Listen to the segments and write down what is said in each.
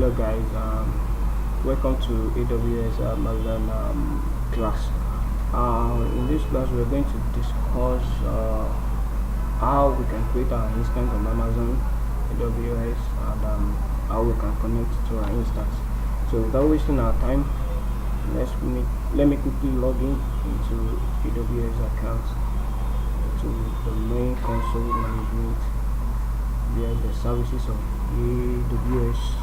Hello guys, welcome to AWS Amazon class. In this class we're going to discuss how we can create our instance on Amazon AWS and how we can connect to our instance. So without wasting our time, let me quickly log in into AWS account to the main console management where the services of AWS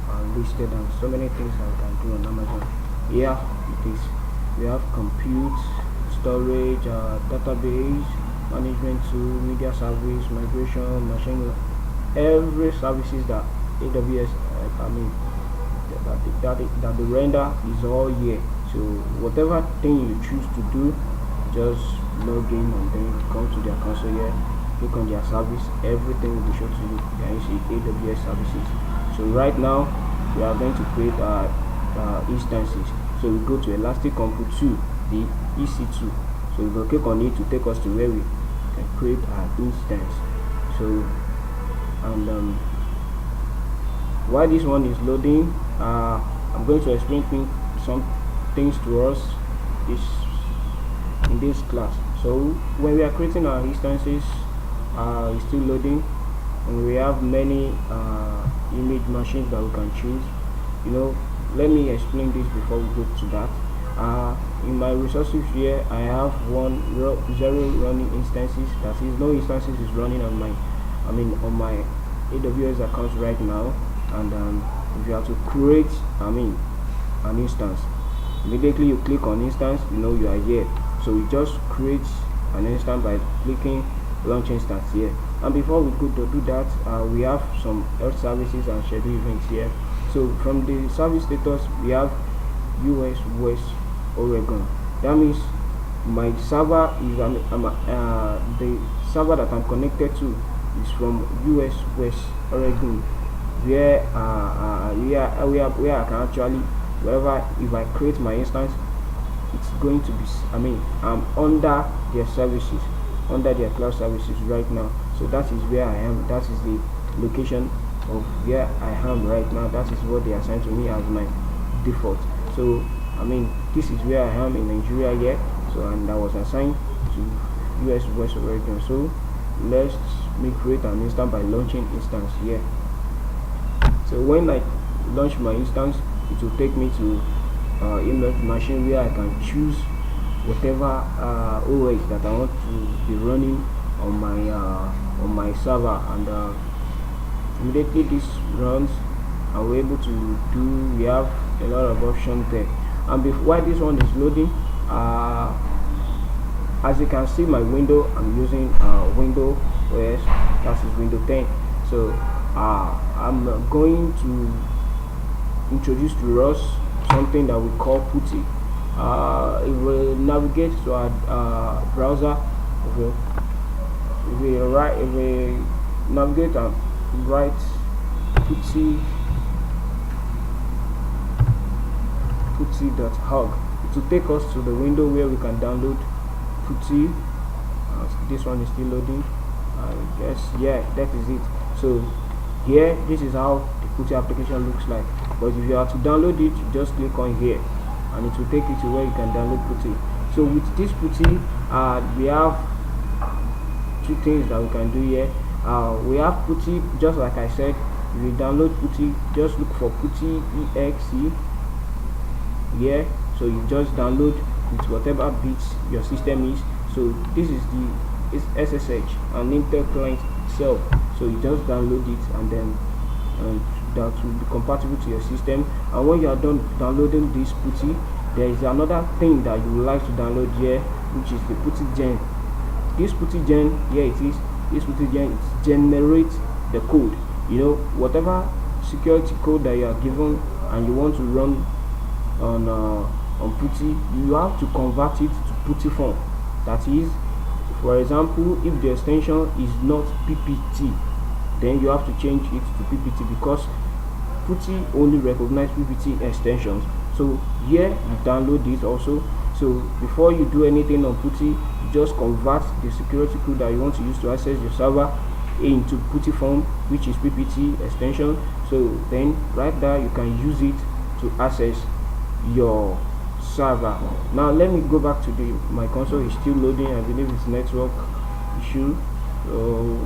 are listed and so many things that we can do on Amazon. Here it is. We have compute, storage, database, management tool, media service, migration, machine, every services that AWS, that the render is all here. So whatever thing you choose to do, just log in and then come to their console here, click on their service, everything will be shown to you. You see AWS services. So right now we are going to create instances. So we go to Elastic Compute 2, the EC2. So we will click on it to take us to where we can create our instance. So and while this one is loading, I'm going to explain some things to us in this class. So when we are creating our instances, it's still loading, and we have many image machines that we can choose. Let me explain this before we go to that. In my resources here, I have 0 running instances. That is, no instances is running on my AWS account right now. And if you have to create an instance, immediately you click on instance, you are here. So you just create an instance by clicking launch instance here. And before we go to do that, we have some health services and schedule events here. So from the service status, we have US West Oregon. That means my server is the server that I'm connected to is from US West Oregon, where I can actually, wherever, if I create my instance, it's going to be, I'm under their services, under their cloud services right now. So that is where I am. That is the location of where I am right now. That is what they assigned to me as my default. So this is where I am in Nigeria here. So, and I was assigned to US West Oregon. So let's create an instance by launching instance here. So when I launch my instance, it will take me to image machine where I can choose whatever OS that I want to be running on my server, and immediately this runs and we're able to do, we have a lot of options there. And while this one is loading, as you can see, my window, I'm using Windows OS, that is Windows 10. So I'm going to introduce to us something that we call PuTTY. If we navigate to our browser, if we navigate and write putty.org, it will take us to the window where we can download PuTTY. This one is still loading. Yeah, that is it. So here, this is how the PuTTY application looks like. But if you have to download it, you just click on here and it will take you to where you can download PuTTY. So with this PuTTY, we have two things that we can do here. We have PuTTY, just like I said. If you download PuTTY, just look for PuTTY exe here. So you just download with whatever bits your system is. So this is SSH and Intel client itself. So you just download it, and then that will be compatible to your system. And when you are done downloading this PuTTY, there is another thing that you would like to download here, which is the PuTTYGen. This PuTTYGen, here it is. This PuTTYGen generates the code. Whatever security code that you are given and you want to run on PuTTY, you have to convert it to PuTTY form. That is, for example, if the extension is not PPT, then you have to change it to PPT, because PuTTY only recognizes PPT extensions. So here you download this also. So before you do anything on PuTTY, you just convert the security code that you want to use to access your server into PuTTY form, which is PPT extension. So then right there you can use it to access your server. Now let me go back to my console. Is still loading. I believe it's network issue, so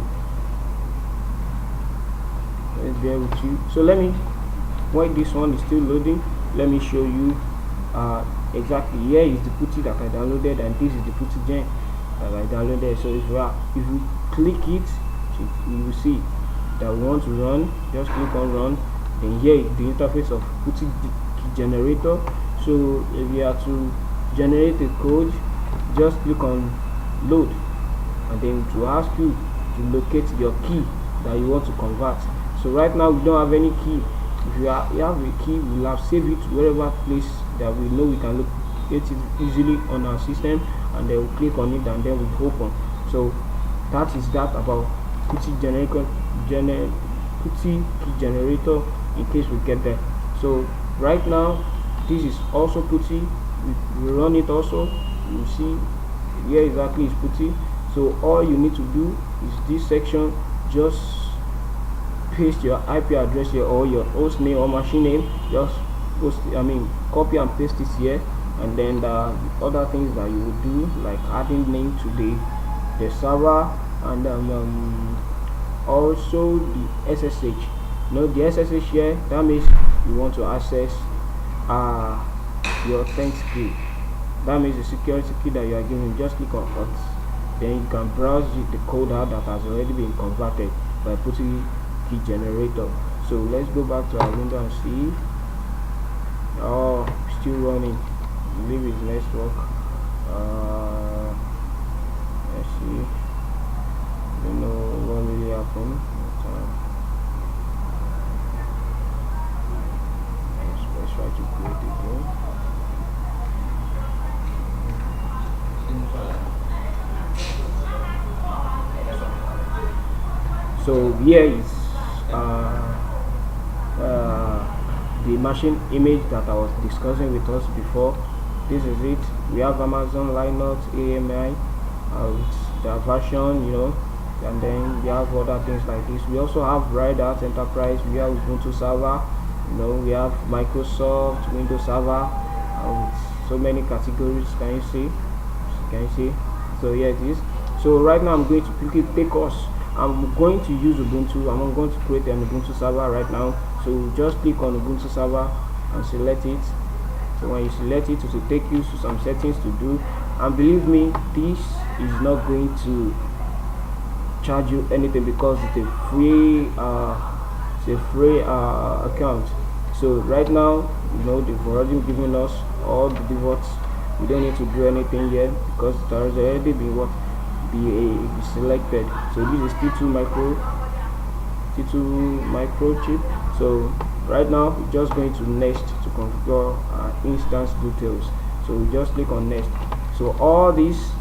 let's bear with you. So let me, while this one is still loading, let me show you exactly. Here is the PuTTY that I downloaded, and this is the PuTTY Gen that I downloaded. So if you click it, you will see that we want to run. Just click on run. Then here is the interface of PuTTY key generator. So if you are to generate a code, just click on load, and then to ask you to locate your key that you want to convert. So right now we don't have any key. If you have a key, we'll have saved it wherever place that we know we can locate it easily on our system, and then we'll click on it, and then we open. So that is that about PuTTY PuTTY key generator, in case we get there. So right now this is also PuTTY. We run it also. You see here exactly is PuTTY. So all you need to do is this section. Just paste your IP address here, or your host name or machine name. Just copy and paste it here, and then the other things that you would do, like adding name to the server, and also the SSH. The SSH here, that means you want to access your thanks key. That means the security key that you are given. Just click on it, then you can browse the code out that has already been converted by PuTTY key generator. So let's go back to our window and see. Oh, still running. I believe it's network. Let's see. I don't know what really happened. Let's try to create it here. So here is the machine image that I was discussing with us before. This is it. We have Amazon Linux AMI with their version, and then we have other things like this. We also have Red Hat Enterprise. We have Ubuntu server. We have Microsoft Windows server with so many categories. Can you see? So here it is. So right now I'm going to quickly take us. I'm going to use Ubuntu. I'm going to create an Ubuntu server right now. So just click on Ubuntu server and select it. So when you select it, it will take you to some settings to do. And believe me, this is not going to charge you anything, because it's a free account. So right now, they've already given us all the defaults. We don't need to do anything yet, because it has already been be selected. So this is T2 microchip. So right now we're just going to next to configure instance details. So we just click on next. So all these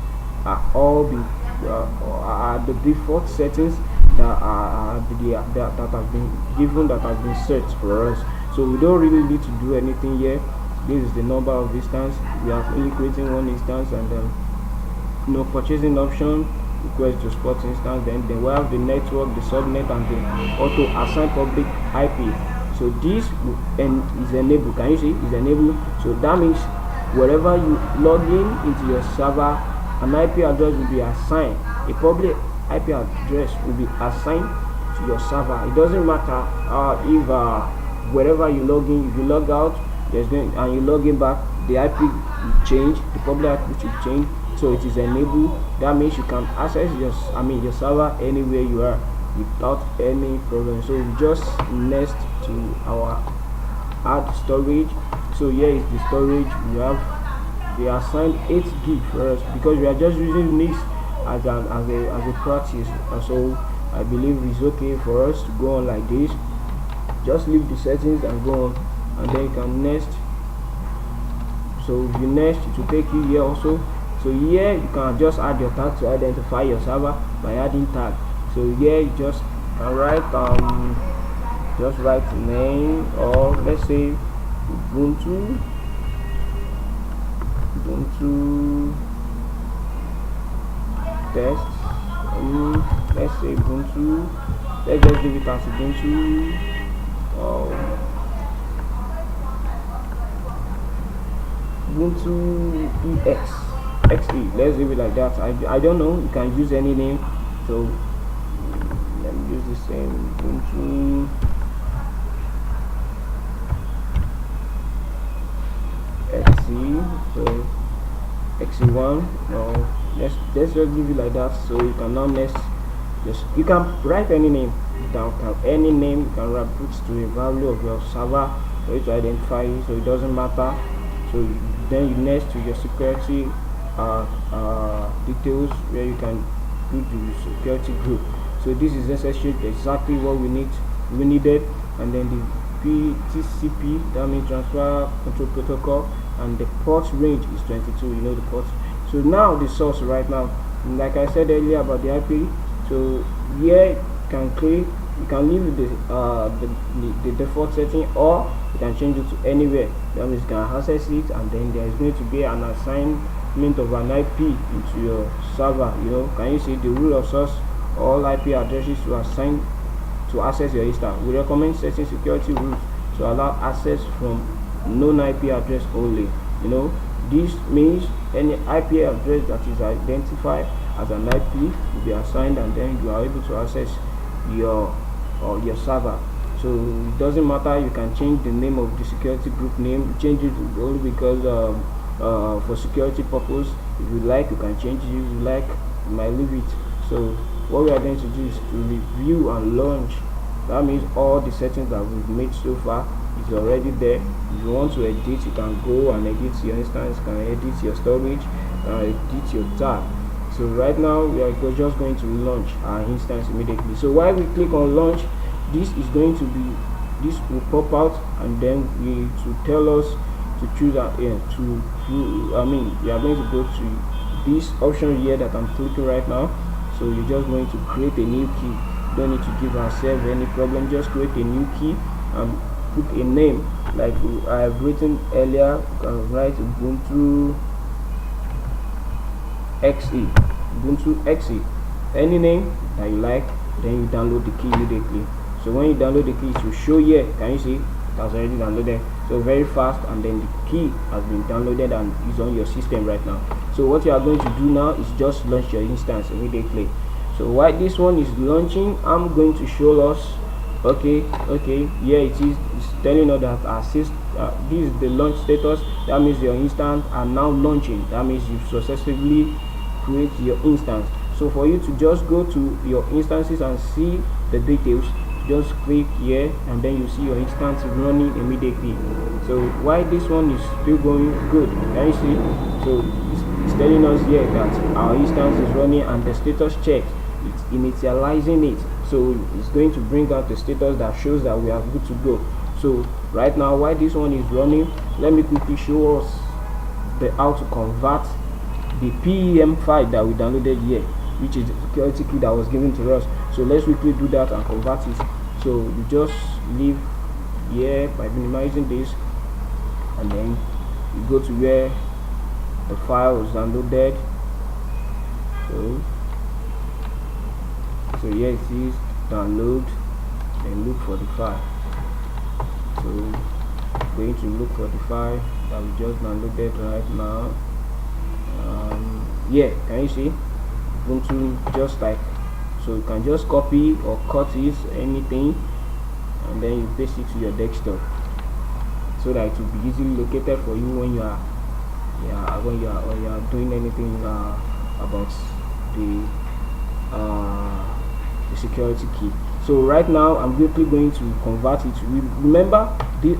are the default settings that have been given, that have been set for us. So we don't really need to do anything here. This is the number of instance. We are only creating one instance, and purchasing option, request to spot instance. Then we have the network, the subnet, and the auto assign public IP. So this is enabled. Can you see? Is enabled. So that means wherever you log into your server, an IP address will be assigned. A public IP address will be assigned to your server. It doesn't matter if wherever you log in, if you log out, and you log in back, the IP will change, the public IP will change. So it is enabled. That means you can access your server anywhere you are without any problem. So we just next to our add storage. So here is the storage. We assigned 8 gig for us, because we are just using this as a practice. So I believe it's okay for us to go on like this. Just leave the settings and go on, and then you can next. So if you next, it will take you here also. So here you can just add your tag to identify your server by adding tag. So here you just can write name, or let's say Ubuntu test let's say Ubuntu. Let's just leave it as Ubuntu. Ubuntu XE. Let's leave it like that. I don't know. You can use any name. So let me use the same Ubuntu. XE. So XE1. No, let's just leave it like that. So you can now next. You can write any name down. Any name you can put to a value of your server for you to identify it, so it doesn't matter. So then you next to your security details, where you can do the security group. So this is necessary, exactly what we needed. And then the PTCP, that means transfer control protocol, and the port range is 22. You know the port. So now the source right now, like I said earlier about the IP. So here you can leave the default setting, or you can change it to anywhere. That means you can access it, and then there is going to be an assignment of an IP into your server. You know, can you see the rule of source? All IP addresses to assign to access your instance. We recommend setting security rules to allow access from known IP address only. You know, this means any IP address that is identified as an IP will be assigned, and then you are able to access your server. So it doesn't matter. You can change the name of the security group name. Change it only because for security purpose. If you like, you can change it. If you like, you might leave it. So what we are going to do is to review and launch. That means all the settings that we've made so far is already there. If you want to edit, you can go and edit your instance, you can edit your storage, edit your tab. So right now we are just going to launch our instance immediately. So while we click on launch, this will pop out, and then we to tell us to choose we are going to go to this option here that I'm clicking right now. So you're just going to create a new key. Don't need to give ourselves any problem. Just create a new key and put a name like I have written earlier. You can write Ubuntu XE. Ubuntu XE. Any name that you like, then you download the key immediately. So when you download the key, it will show here. Can you see? It has already downloaded. So very fast, and then the key has been downloaded and is on your system right now. So what you are going to do now is just launch your instance immediately. So while this one is launching, I'm going to show us. Okay, here it is. It's telling us that this is the launch status. That means your instance are now launching. That means you've successfully create your instance. So for you to just go to your instances and see the details, just click here, and then you see your instance running immediately. So while this one is still going good, can you see? So it's telling us here that our instance is running, and the status check, it's initializing it. So it's going to bring out the status that shows that we are good to go. So right now, while this one is running, let me quickly show us how to convert the PEM file that we downloaded here, which is the security key that was given to us. So let's quickly do that and convert it. So you just leave here by minimizing this, and then you go to where the file was downloaded. So here it is, download, and look for the file. So going to look for the file that we just downloaded right now. Yeah, can you see? Ubuntu, just like so. You can just copy or cut it, anything, and then you paste it to your desktop, so that it will be easily located for you when you are doing anything about the security key. So right now I'm quickly going to convert it. Remember,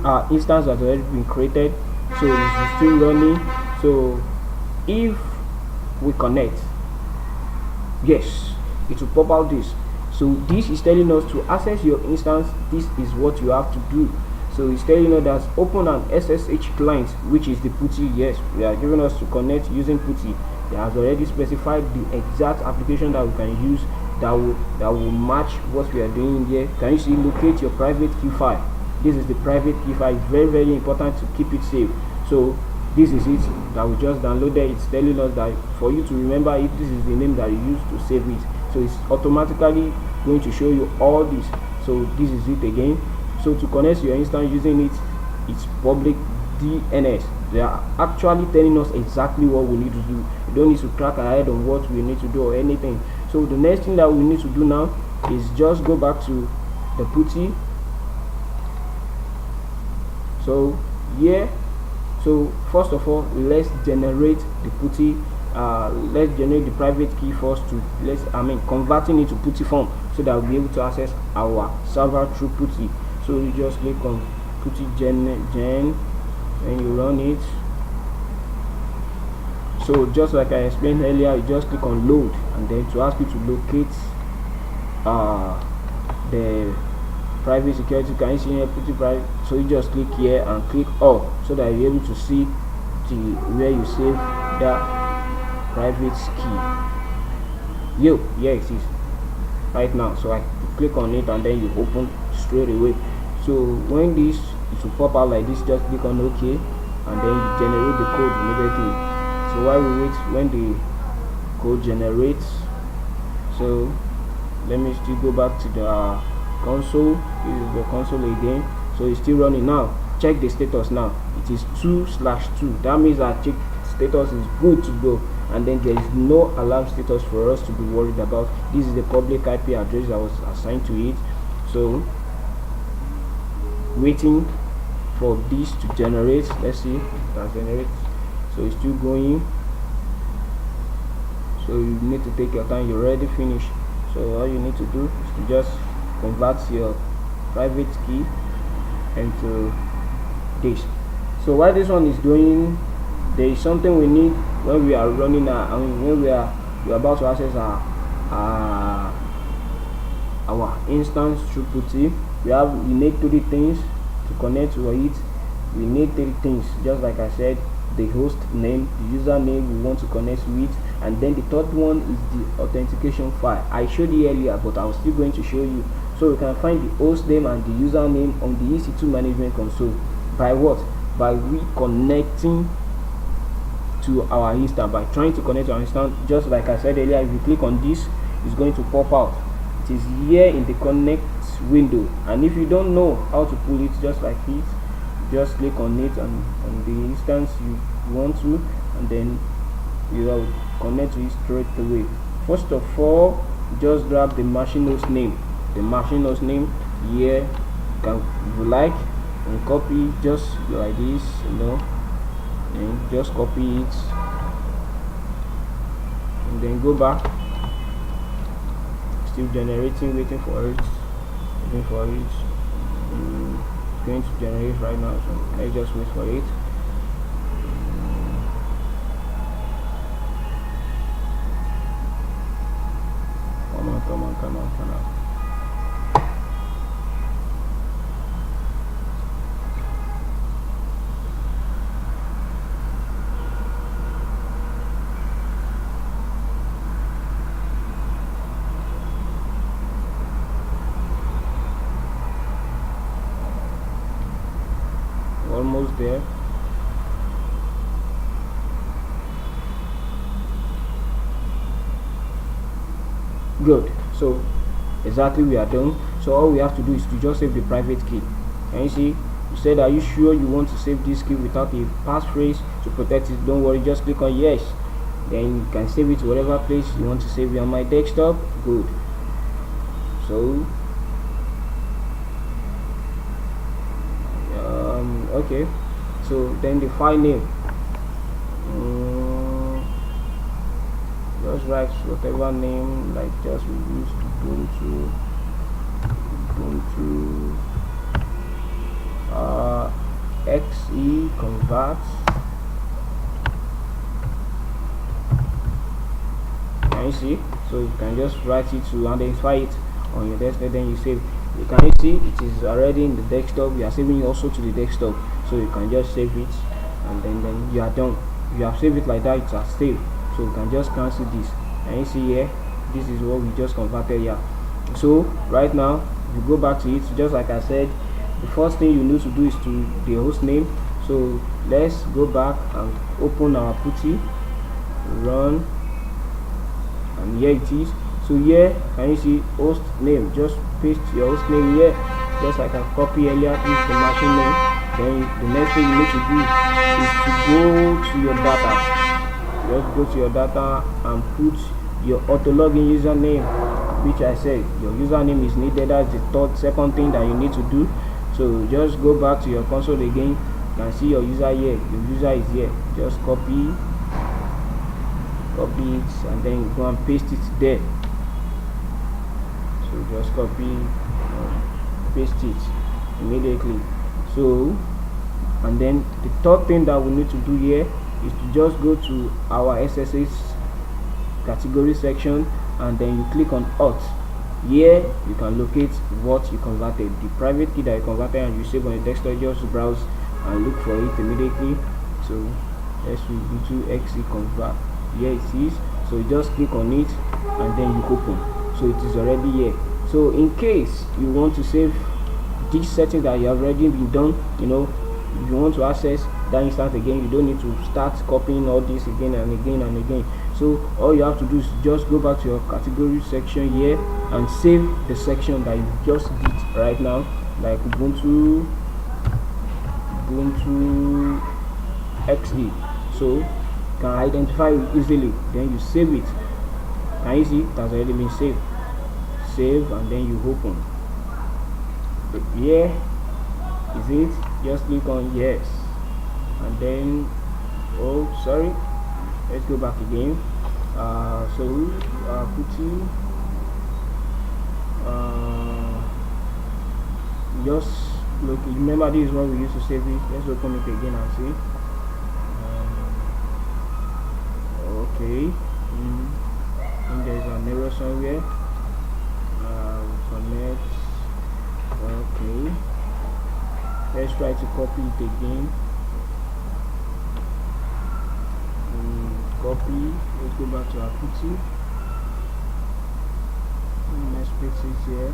our instance has already been created, so it's still running. So if we connect, yes, it will pop out this. So this is telling us to access your instance, this is what you have to do. So it's telling us that open an SSH client, which is the PuTTY. Yes, we are giving us to connect using PuTTY. It has already specified the exact application that we can use that will match what we are doing here. Can you see? Locate your private key file. This is the private key file. It's very, very important to keep it safe. So this is it that we just downloaded. It's telling us that for you to remember it, this is the name that you use to save it. so it's automatically going to show you all this. So this is it again. So to connect your instance using it, it's public DNS. They are actually telling us exactly what we need to do. You don't need to track ahead on what we need to do or anything. So the next thing that we need to do now is just go back to the PuTTY. So here, so first of all, let's generate the PuTTY. Let's generate the private key first to converting it to PuTTY form, so that we'll be able to access our server through PuTTY. So you just click on PuTTY gen and you run it. So just like I explained earlier, you just click on load, and then to ask you to locate the private security. Can you see here PuTTY private? So you just click here and click all, so that you're able to see where you save that private key. Here it is right now. So I click on it and then you open straight away. So when this, it will pop out like this. Just click on OK, and then you generate the code immediately. So while we wait when the code generates, so let me still go back to the console. This is the console again. So it's still running now. Check the status now. It is 2/2. That means our check status is good to go, and then there is no alarm status for us to be worried about. This is the public IP address that was assigned to it. So waiting for this to generate. Let's see, that generates. So it's still going. So you need to take your time. You're already finished. So all you need to do is to just convert your private key into this. So while this one is doing, there is something we need when we are running when we are about to access our instance through PuTTY. We need 3 things to connect to it. We need 3 things, just like I said: the host name, the username we want to connect with, and then the third one is the authentication file. I showed you earlier, but I was still going to show you. So we can find the host name and the username on the EC2 management console by what? By reconnecting to our instance, by trying to connect to our instance. Just like I said earlier, if you click on this, it's going to pop out. It is here in the connect window, and if you don't know how to pull it, just like this, just click on it and on the instance you want to, and then you will connect to it straight away. First of all, just grab the machine host name. The machine host name here, if you like, and copy just like this, and just copy it, and then go back. Still generating, waiting for it. It's going to generate right now, so let's just wait for it. Come on. Almost there. Good. So exactly, we are done. So all we have to do is to just save the private key. Can you see? You said, are you sure you want to save this key without a passphrase to protect it? Don't worry, just click on yes. Then you can save it to whatever place you want to save it. On my desktop. Good. So okay, so then the file name, just write whatever name, like just we used Ubuntu xe convert. Can you see? So you can just write it to identify it on your desktop, then you save. Can you see it is already in the desktop? We are saving it also to the desktop, so you can just save it, and then you are done. You have saved it like that, it's a save. So you can just cancel this, and you see here, this is what we just converted here. So right now, if you go back to it, just like I said, the first thing you need to do is to the host name. So let's go back and open our PuTTY, run, and here it is. So here, can you see host name? Just paste your host name here, just like I copied earlier. This is the machine name. Then the next thing you need to do is to go to your data. Just go to your data and put your auto login username, which I said your username is needed. That's the second thing that you need to do. So just go back to your console again. You can see your user here. Your user is here. Just copy it, and then go and paste it there. So just copy, paste it immediately. So, and then the third thing that we need to do here is to just go to our SSH category section, and then you click on auth. Here you can locate what you converted, the private key that you converted and you save on your desktop. Just browse and look for it immediately. So let's do exe convert. Here it is. So you just click on it and then you open. So it is already here. So in case you want to save this setting that you have already been done, if you want to access that instance again, you don't need to start copying all this again and again and again. So all you have to do is just go back to your category section here and save the section that you just did right now, like Ubuntu XE. So you can identify it easily. Then you save it. Can you see it has already been saved? Save, and then you open. Here is it. Just click on yes, and then let's go back again. Putty, just look, remember this is what we used to save it. Let's open it again and see. Okay, and there's an error somewhere. Connect. Okay, let's try to copy it again. Copy. Let's go back to our putty. Let's paste it here.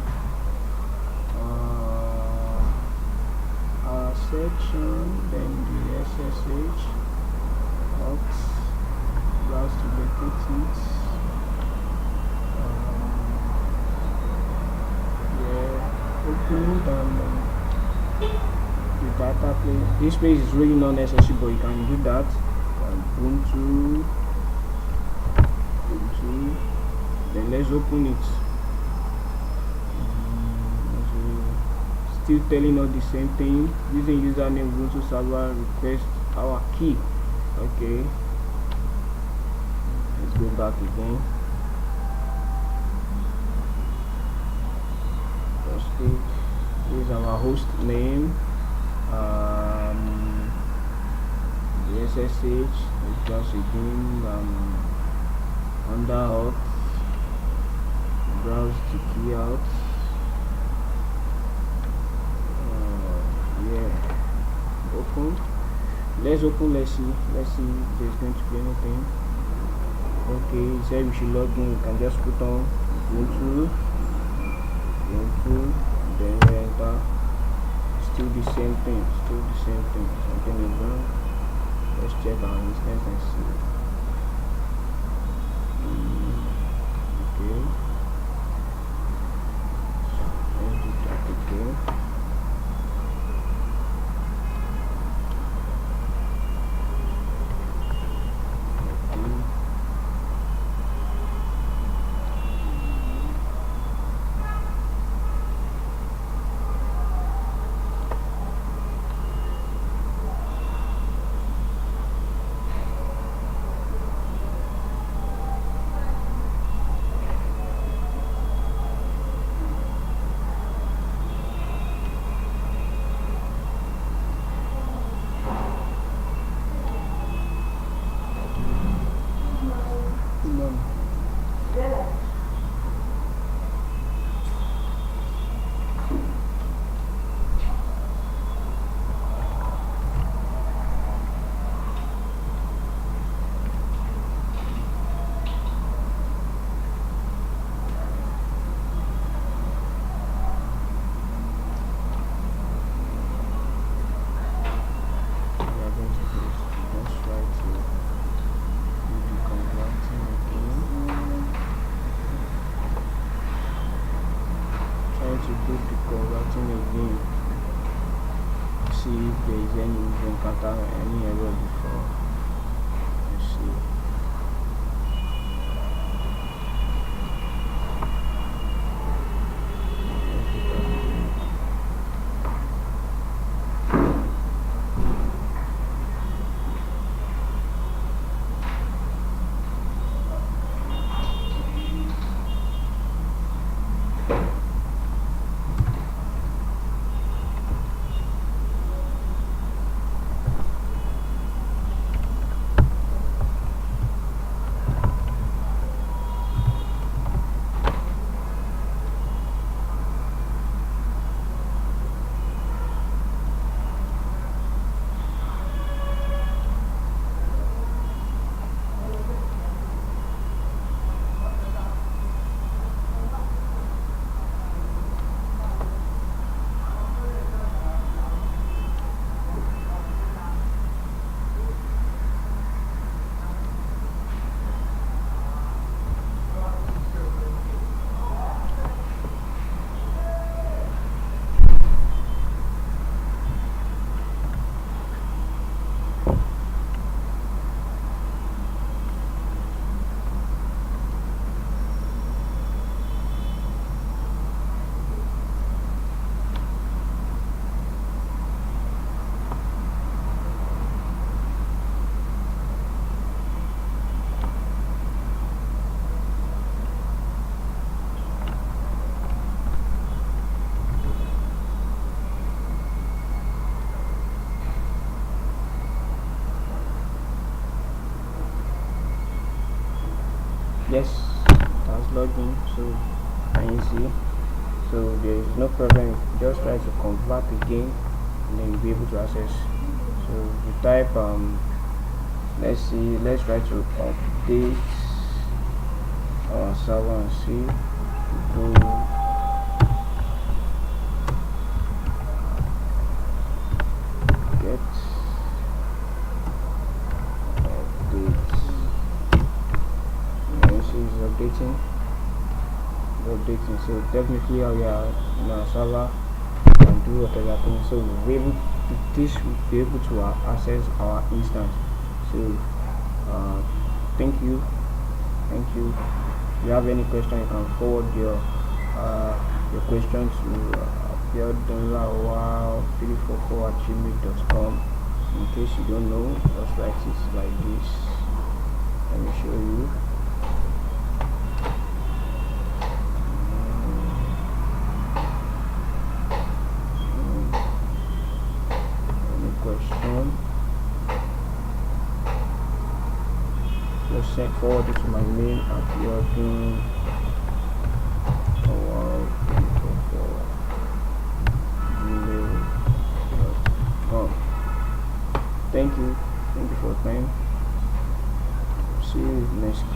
Our section, then the SSH auth, browse to locate it. Open the data place. This page is really not necessary, but you can do that. Ubuntu. Then let's open it. Still telling us the same thing. Using username Ubuntu server, request our key. Okay, let's go back again. This is our host name. The SSH is just again under auth. Browse the key out. Open. Let's open. Let's see if there's going to be anything. Okay, it said we should log in. You can just put on Ubuntu, then we enter. Still the same thing. Something is wrong. Let's check our instance and see. Okay, let's do that again. see if there is any encounter any error before. Let's see. Yes, that's logged in. So can you see? So there is no problem. Just try to convert again, and then you'll be able to access. So you type let's see. Let's try to update our server and see. Go get updates. Is updating, so definitely we are in our server and do whatever thing, so we'll be able to access our instance. So thank you. If you have any question, you can forward your question to abiodunlawa344@gmail.com. In case you don't know, just write it like this. Let me show you. Question. Just send forward it to my mail at gmail.com. Thank you for your time. See you next class.